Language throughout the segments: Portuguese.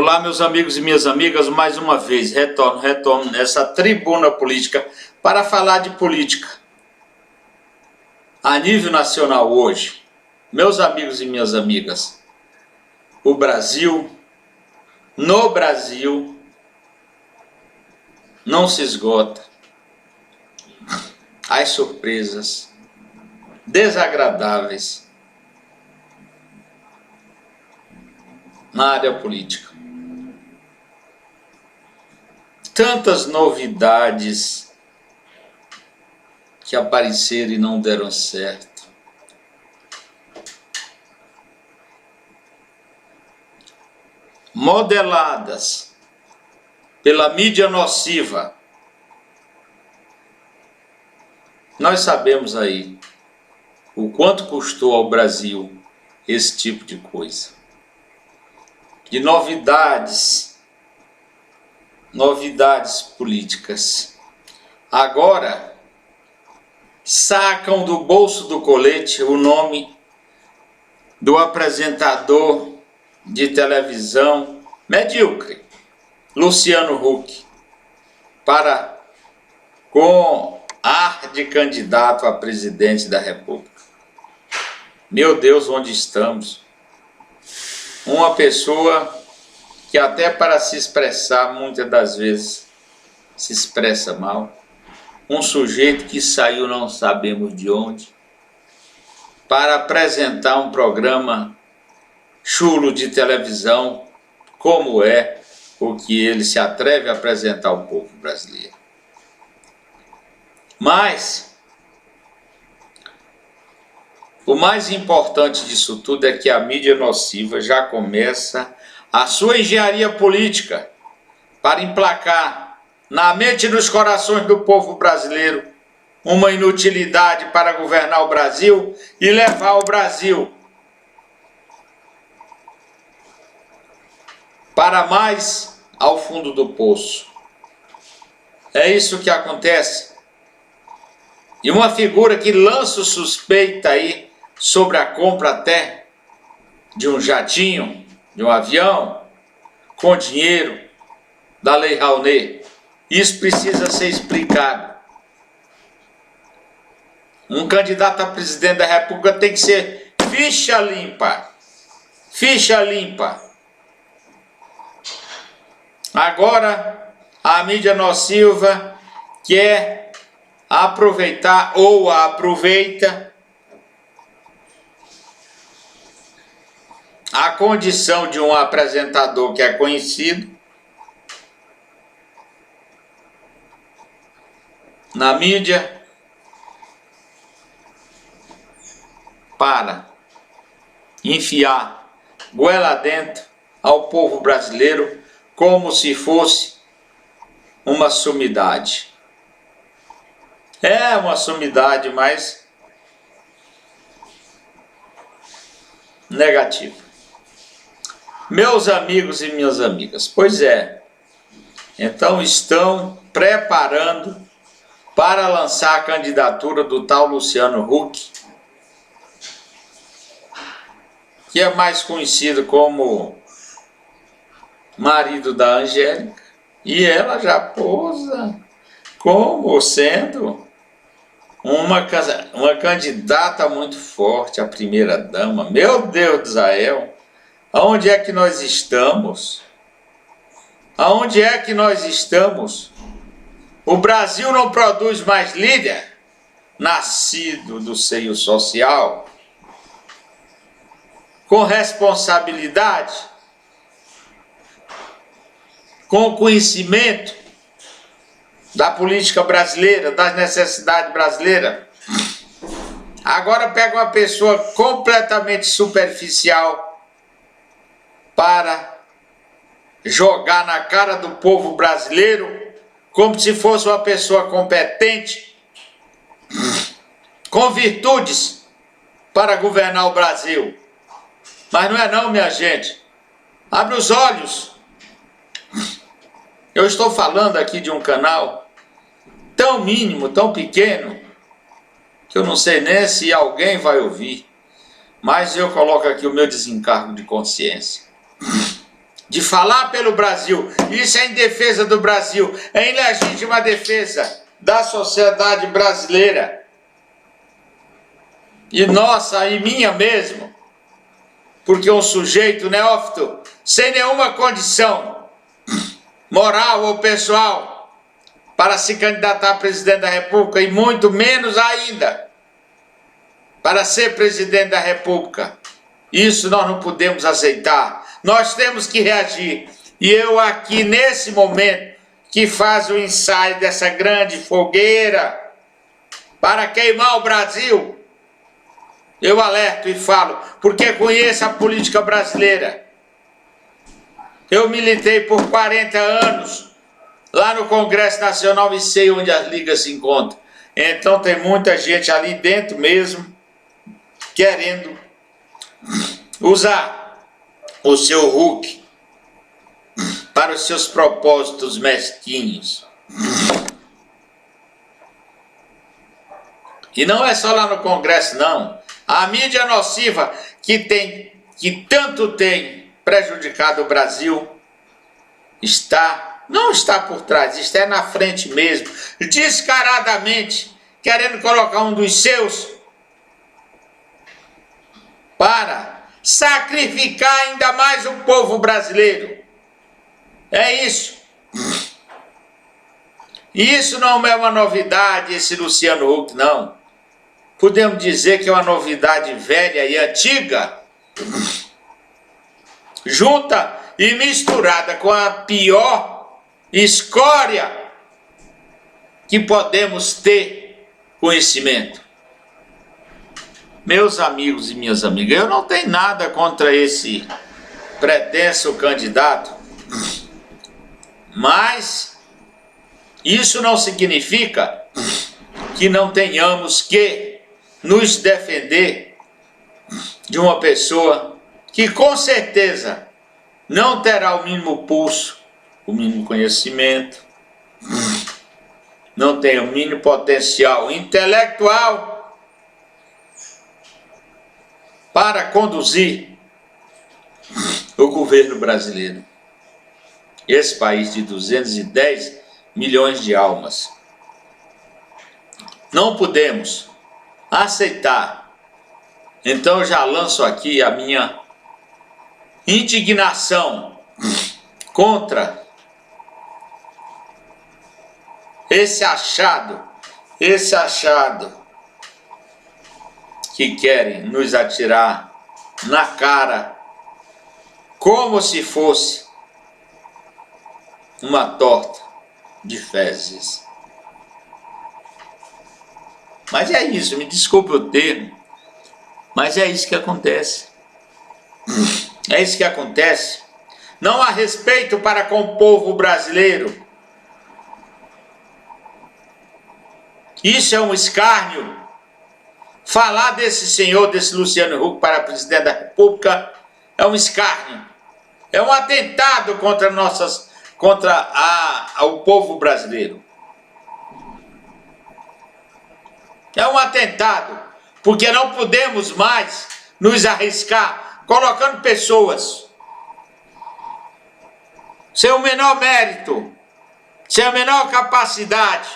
Olá, meus amigos e minhas amigas, mais uma vez retorno nessa tribuna política para falar de política a nível nacional hoje. Meus amigos e minhas amigas, o Brasil, no Brasil, não se esgota as surpresas desagradáveis na área política. Tantas novidades que apareceram e não deram certo. Modeladas pela mídia nociva. Nós sabemos aí o quanto custou ao Brasil esse tipo de coisa. De novidades políticas. Agora, sacam do bolso do colete o nome do apresentador de televisão medíocre, Luciano Huck, com ar de candidato a presidente da República. Meu Deus, onde estamos? Uma pessoa que até para se expressar, muitas das vezes, se expressa mal. Um sujeito que saiu não sabemos de onde, para apresentar um programa chulo de televisão, como é o que ele se atreve a apresentar ao povo brasileiro. Mas o mais importante disso tudo é que a mídia nociva já começa a sua engenharia política para emplacar na mente e nos corações do povo brasileiro uma inutilidade para governar o Brasil e levar o Brasil para mais ao fundo do poço. É isso que acontece. E uma figura que lança suspeita aí sobre a compra até de um jatinho, de um avião, com dinheiro da Lei Rouanet. Isso precisa ser explicado. Um candidato a presidente da República tem que ser ficha limpa. Ficha limpa. Agora, a mídia nociva quer aproveitar ou aproveita a condição de um apresentador que é conhecido na mídia para enfiar goela dentro ao povo brasileiro como se fosse uma sumidade. É uma sumidade, mas negativa. Meus amigos e minhas amigas, pois é, então estão preparando para lançar a candidatura do tal Luciano Huck, que é mais conhecido como marido da Angélica, e ela já posa como sendo uma candidata muito forte, a primeira-dama. Meu Deus do Israel, aonde é que nós estamos? Aonde é que nós estamos? O Brasil não produz mais líder nascido do seio social, com responsabilidade, com conhecimento da política brasileira, das necessidades brasileiras. Agora pega uma pessoa completamente superficial para jogar na cara do povo brasileiro como se fosse uma pessoa competente, com virtudes para governar o Brasil. Mas não é não, minha gente. Abre os olhos. Eu estou falando aqui de um canal tão mínimo, tão pequeno, que eu não sei nem se alguém vai ouvir, mas eu coloco aqui o meu desencargo de consciência. de falar pelo Brasil. Isso é em defesa do Brasil, é em legítima defesa da sociedade brasileira. E nossa, e minha mesmo. Porque um sujeito neófito, sem nenhuma condição moral ou pessoal para se candidatar a presidente da República, e muito menos ainda para ser presidente da República, isso nós não podemos aceitar. Nós temos que reagir. E eu aqui nesse momento que faz o ensaio dessa grande fogueira para queimar o Brasil, eu alerto e falo, porque conheço a política brasileira. Eu militei por 40 anos lá no Congresso Nacional e sei onde as ligas se encontram. Então tem muita gente ali dentro mesmo querendo usar o seu Hulk para os seus propósitos mesquinhos. E não é só lá no Congresso, não. A mídia nociva que tanto tem prejudicado o Brasil não está por trás, está na frente mesmo, descaradamente querendo colocar um dos seus para sacrificar ainda mais o povo brasileiro. É isso. E isso não é uma novidade, esse Luciano Huck, não. Podemos dizer que é uma novidade velha e antiga, junta e misturada com a pior escória que podemos ter conhecimento. Meus amigos e minhas amigas, eu não tenho nada contra esse pretenso candidato, mas isso não significa que não tenhamos que nos defender de uma pessoa que com certeza não terá o mínimo pulso, o mínimo conhecimento, não tem o mínimo potencial intelectual para conduzir o governo brasileiro. Esse país de 210 milhões de almas. Não podemos aceitar. Então eu já lanço aqui a minha indignação contra esse achado que querem nos atirar na cara como se fosse uma torta de fezes. Mas é isso, me desculpe o termo, mas é isso que acontece. É isso que acontece. Não há respeito para com o povo brasileiro. Isso é um escárnio. Falar desse senhor, desse Luciano Huck para presidente da República é um escárnio. É um atentado contra o povo brasileiro. É um atentado, porque não podemos mais nos arriscar colocando pessoas sem o menor mérito, sem a menor capacidade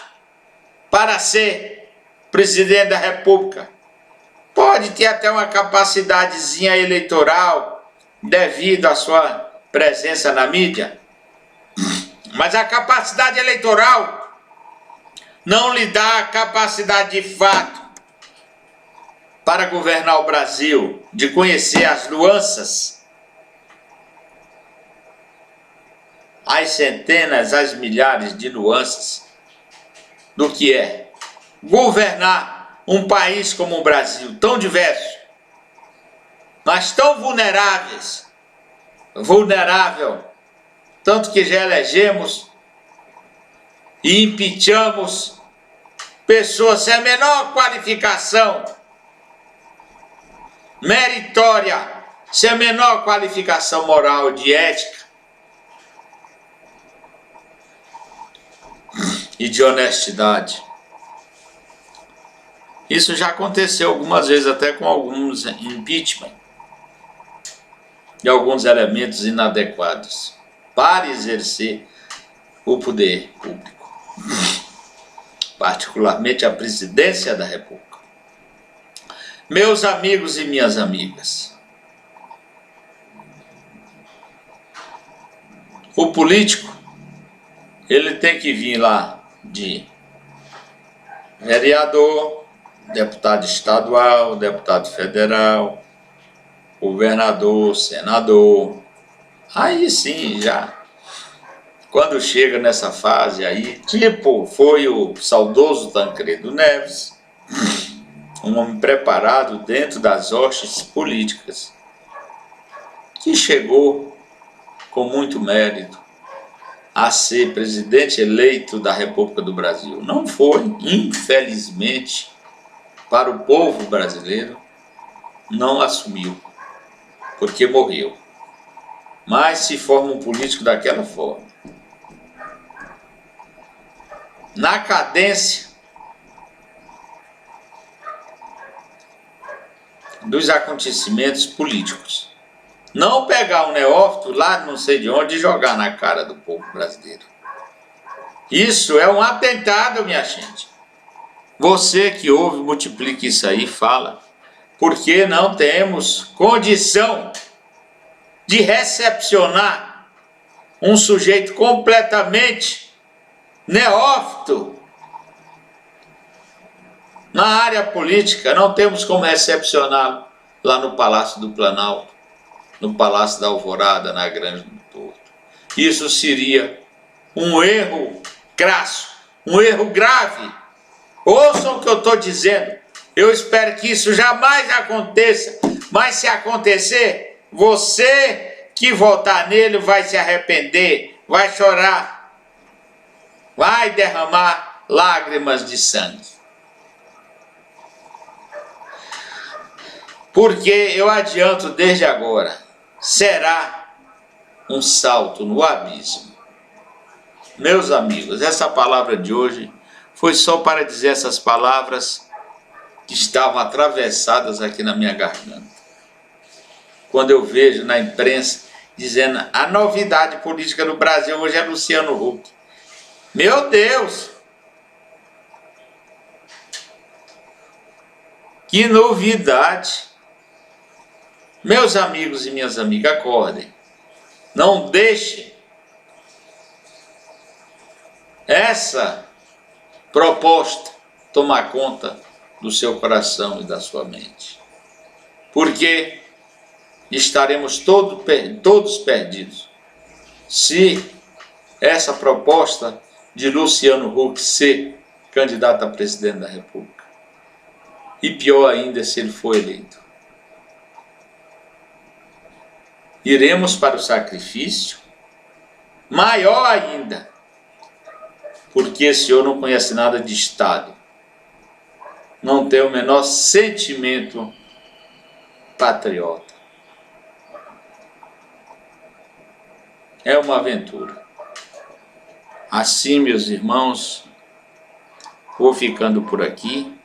para ser presidente da República. Pode ter até uma capacidadezinha eleitoral devido à sua presença na mídia, mas a capacidade eleitoral não lhe dá a capacidade de fato para governar o Brasil, de conhecer as nuances, as centenas, as milhares de nuances do que é governar um país como o Brasil, tão diverso, mas tão vulnerável, tanto que já elegemos e impeachamos pessoas sem a menor qualificação meritória, sem a menor qualificação moral de ética e de honestidade. Isso já aconteceu algumas vezes, até com alguns impeachment. de alguns elementos inadequados para exercer o poder público, particularmente a presidência da República. Meus amigos e minhas amigas, o político, ele tem que vir lá de vereador, deputado estadual, deputado federal, governador, senador. Aí sim, já quando chega nessa fase aí, tipo, foi o saudoso Tancredo Neves, um homem preparado dentro das hostes políticas, que chegou com muito mérito a ser presidente eleito da República do Brasil. Não foi, infelizmente, para o povo brasileiro, não assumiu, porque morreu. Mas se forma um político daquela forma. Na cadência dos acontecimentos políticos. Não pegar um neófito lá não sei de onde e jogar na cara do povo brasileiro. Isso é um atentado, minha gente. Você que ouve, multiplique isso aí e fala. Porque não temos condição de recepcionar um sujeito completamente neófito na área política. Não temos como recepcioná-lo lá no Palácio do Planalto, no Palácio da Alvorada, na Grande do Torto. Isso seria um erro crasso, um erro grave. Ouçam o que eu estou dizendo. Eu espero que isso jamais aconteça, mas se acontecer, você que votar nele vai se arrepender, vai chorar, vai derramar lágrimas de sangue. Porque eu adianto desde agora, será um salto no abismo. Meus amigos, essa palavra de hoje foi só para dizer essas palavras que estavam atravessadas aqui na minha garganta. Quando eu vejo na imprensa dizendo a novidade política no Brasil hoje é Luciano Huck. Meu Deus! Que novidade! Meus amigos e minhas amigas, acordem. Não deixem essa proposta tomar conta do seu coração e da sua mente. Porque estaremos todos perdidos se essa proposta de Luciano Huck ser candidato a presidente da República. E pior ainda se ele for eleito. Iremos para o sacrifício, maior ainda, porque esse senhor não conhece nada de Estado, não tem o menor sentimento patriota. É uma aventura. Assim, meus irmãos, vou ficando por aqui,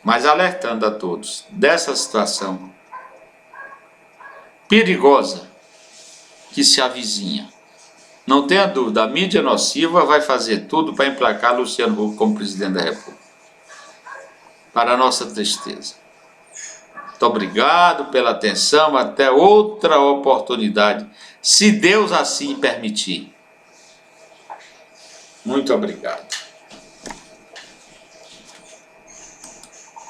mas alertando a todos dessa situação perigosa que se avizinha. Não tenha dúvida, a mídia nociva vai fazer tudo para emplacar Luciano Huck como presidente da República. Para a nossa tristeza. Muito obrigado pela atenção, até outra oportunidade, se Deus assim permitir. Muito obrigado.